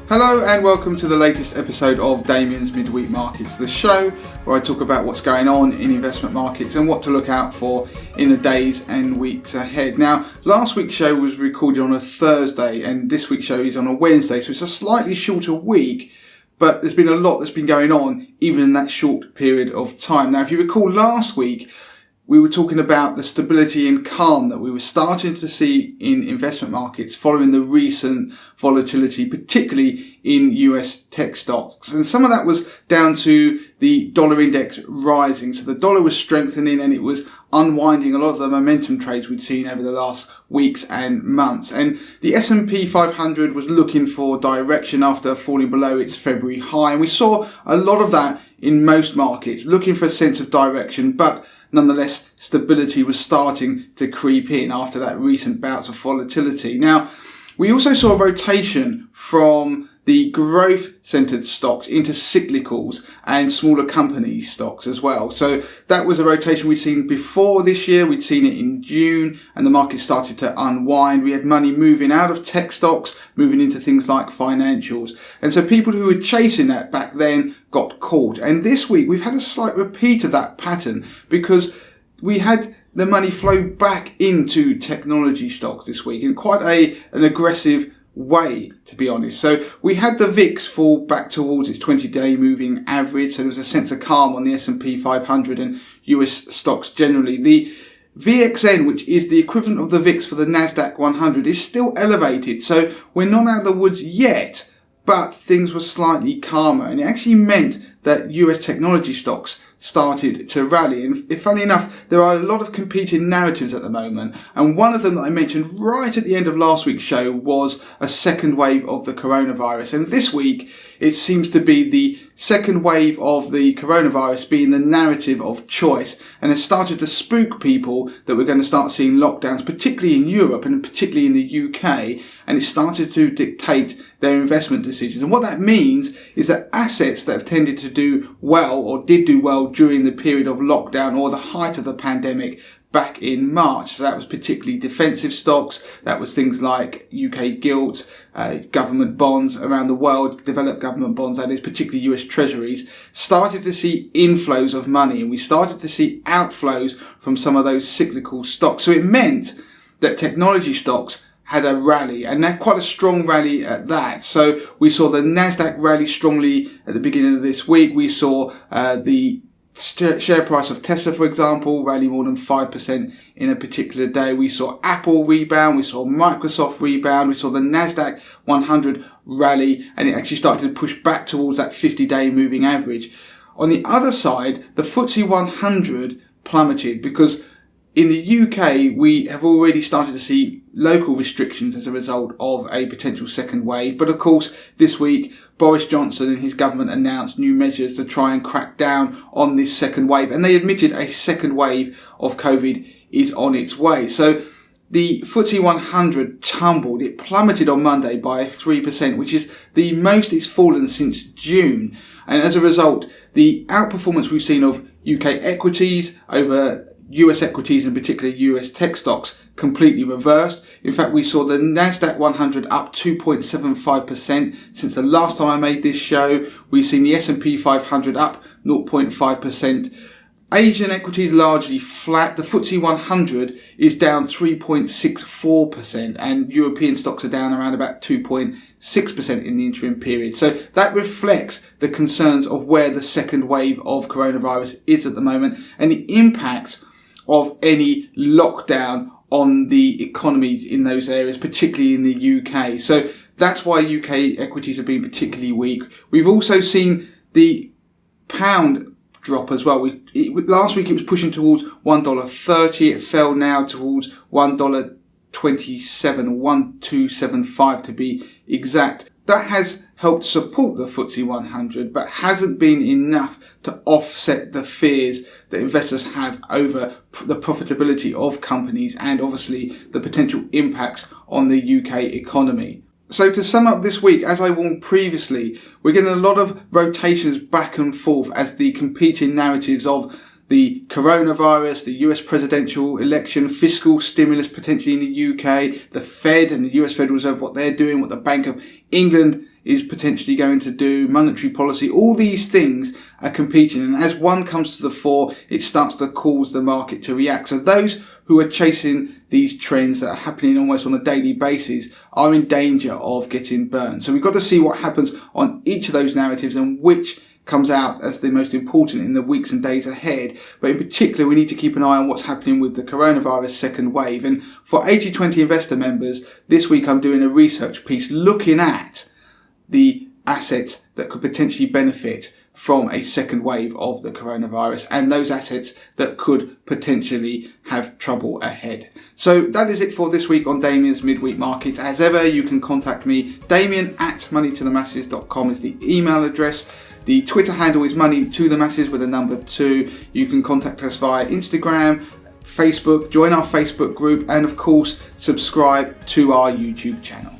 Hello and welcome to the latest episode of Damien's Midweek Markets, the show where I talk about what's going on in investment markets and what to look out for in the days and weeks ahead. Now, last week's show was recorded on a Thursday and this week's show is on a Wednesday, so it's a slightly shorter week, but there's been a lot that's been going on even in that short period of time. Now, if you recall last week, we were talking about the stability and calm that we were starting to see in investment markets following the recent volatility, particularly in US tech stocks. And some of that was down to the dollar index rising. So the dollar was strengthening and it was unwinding a lot of the momentum trades we'd seen over the last weeks and months. And the S&P 500 was looking for direction after falling below its February high. And we saw a lot of that in most markets, looking for a sense of direction, but nonetheless, stability was starting to creep in after that recent bouts of volatility. Now, we also saw a rotation from the growth-centered stocks into cyclicals and smaller company stocks as well. So that was a rotation we'd seen before this year. We'd seen it in June and the market started to unwind. We had money moving out of tech stocks, moving into things like financials. And so people who were chasing that back then got caught. And this week we've had a slight repeat of that pattern because we had the money flow back into technology stocks this week in quite an aggressive way, to be honest. So we had the VIX fall back towards its 20-day moving average. So there was a sense of calm on the S&P 500 and US stocks generally. The VXN, which is the equivalent of the VIX for the Nasdaq 100, is still elevated. So we're not out of the woods yet, but things were slightly calmer. And it actually meant that US technology stocks started to rally. And funny enough, there are a lot of competing narratives at the moment. And one of them that I mentioned right at the end of last week's show was a second wave of the coronavirus. And this week, it seems to be the second wave of the coronavirus being the narrative of choice. And it started to spook people that we're going to start seeing lockdowns, particularly in Europe and particularly in the UK. And it started to dictate their investment decisions. And what that means is that assets that have tended to do well or did do well during the period of lockdown or the height of the pandemic back in March. So that was particularly defensive stocks. That was things like UK gilts, government bonds around the world, developed government bonds, that is, particularly US treasuries, started to see inflows of money. And we started to see outflows from some of those cyclical stocks. So it meant that technology stocks had a rally, and that quite a strong rally at that. So we saw the Nasdaq rally strongly at the beginning of this week. We saw the share price of Tesla, for example, rally more than 5% in a particular day. We saw Apple rebound, we saw Microsoft rebound, we saw the Nasdaq 100 rally, and it actually started to push back towards that 50-day moving average. On the other side, the FTSE 100 plummeted because in the UK, we have already started to see local restrictions as a result of a potential second wave. But of course, this week, Boris Johnson and his government announced new measures to try and crack down on this second wave. And they admitted a second wave of COVID is on its way. So the FTSE 100 tumbled. It plummeted on Monday by 3%, which is the most it's fallen since June. And as a result, the outperformance we've seen of UK equities over US equities, in particular US tech stocks, completely reversed. In fact, we saw the Nasdaq 100 up 2.75% since the last time I made this show. We've seen the S&P 500 up 0.5%. Asian equities largely flat. The FTSE 100 is down 3.64%, and European stocks are down around about 2.6% in the interim period. So that reflects the concerns of where the second wave of coronavirus is at the moment and the impacts of any lockdown on the economies in those areas, particularly in the UK. So that's why UK equities have been particularly weak. We've also seen the pound drop as well. Last week it was pushing towards $1.30. It fell now towards $1.27, 1275 to be exact. That has helped support the FTSE 100, but hasn't been enough to offset the fears that investors have over the profitability of companies and obviously the potential impacts on the UK economy. So to sum up this week, as I warned previously, we're getting a lot of rotations back and forth as the competing narratives of the coronavirus, the US presidential election, fiscal stimulus potentially in the UK, the Fed and the US Federal Reserve, what they're doing, what the Bank of England is potentially going to do, monetary policy, all these things are competing. And as one comes to the fore, it starts to cause the market to react. So those who are chasing these trends that are happening almost on a daily basis are in danger of getting burned. So we've got to see what happens on each of those narratives and which comes out as the most important in the weeks and days ahead. But in particular, we need to keep an eye on what's happening with the coronavirus second wave. And for 80/20 investor members, this week I'm doing a research piece looking at the assets that could potentially benefit from a second wave of the coronavirus and those assets that could potentially have trouble ahead. So that is it for this week on Damien's Midweek Markets. As ever, you can contact me. Damien@moneytothemasses.com is the email address. The Twitter handle is money2themasses with a number 2. You can contact us via Instagram, Facebook, join our Facebook group, and of course, subscribe to our YouTube channel.